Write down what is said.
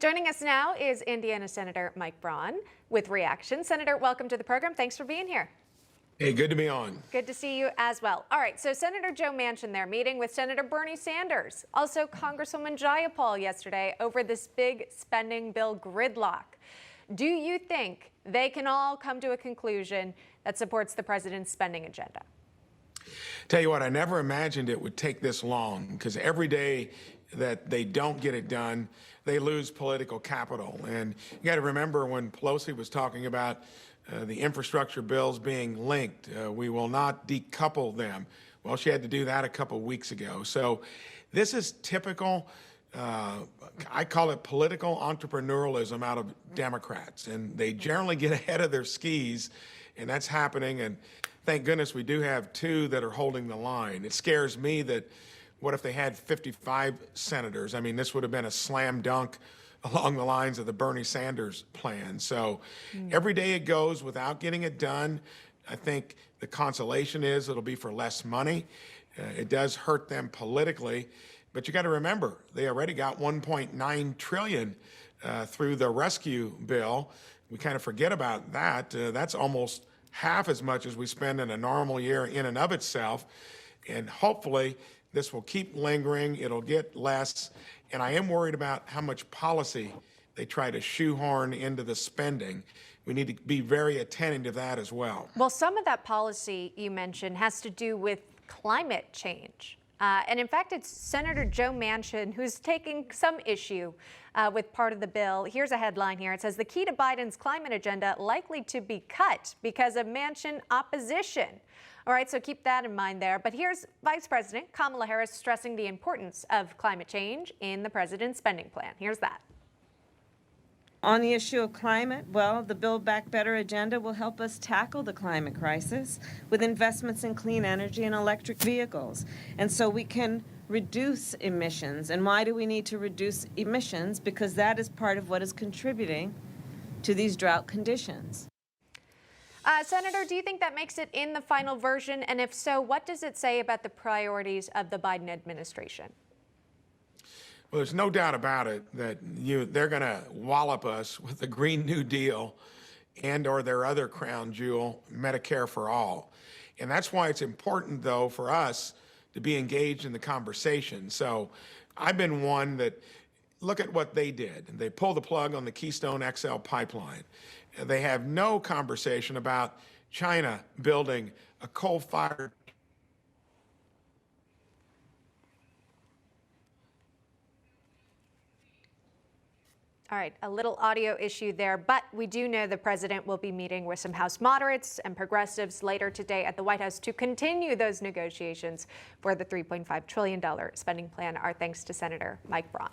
Joining us now is Indiana Senator Mike Braun with reaction. Senator, welcome to the program. Thanks for being here. Hey, good to be on. Good to see you as well. All right, so Senator Joe Manchin there meeting with Senator Bernie Sanders, also Congresswoman Jayapal yesterday over this big spending bill gridlock. Do you think they can all come to a conclusion that supports the president's spending agenda? Tell you what, I never imagined it would take this long, because every day that they don't get it done, they lose political capital. And you got to remember when Pelosi was talking about the infrastructure bills being linked, we will not decouple them. Well, she had to do that a couple weeks ago. So this is typical, I call it political entrepreneurialism out of Democrats. And they generally get ahead of their skis, and that's happening. And thank goodness we do have two that are holding the line. It scares me that what if they had 55 senators? I mean, this would have been a slam dunk along the lines of the Bernie Sanders plan. So every day it goes without getting it done. I think the consolation is it'll be for less money. It does hurt them politically, but you got to remember, they already got $1.9 trillion through the rescue bill. We kind of forget about that. That's almost half as much as we spend in a normal year in and of itself. And hopefully this will keep lingering. It'll get less. And I am worried about how much policy they try to shoehorn into the spending. We need to be very attentive to that as well. Well, some of that policy you mentioned has to do with climate change. And in fact, it's Senator Joe Manchin who's taking some issue with part of the bill. Here's a headline here. It says, the key to Biden's climate agenda likely to be cut because of Manchin opposition. All right, so keep that in mind there. But here's Vice President Kamala Harris stressing the importance of climate change in the president's spending plan. Here's that. On the issue of climate, well, the Build Back Better agenda will help us tackle the climate crisis with investments in clean energy and electric vehicles. And so we can reduce emissions. And why do we need to reduce emissions? Because that is part of what is contributing to these drought conditions. Senator, do you think that makes it in the final version? And if so, what does it say about the priorities of the Biden administration? Well, there's no doubt about it that they're going to wallop us with the Green New Deal and or their other crown jewel, Medicare for All. And that's why it's important, though, for us to be engaged in the conversation. So I've been one that, look at what they did. They pulled the plug on the Keystone XL pipeline. They have no conversation about China building a coal-fired. All right, a little audio issue there, but we do know the president will be meeting with some House moderates and progressives later today at the White House to continue those negotiations for the $3.5 trillion spending plan. Our thanks to Senator Mike Braun.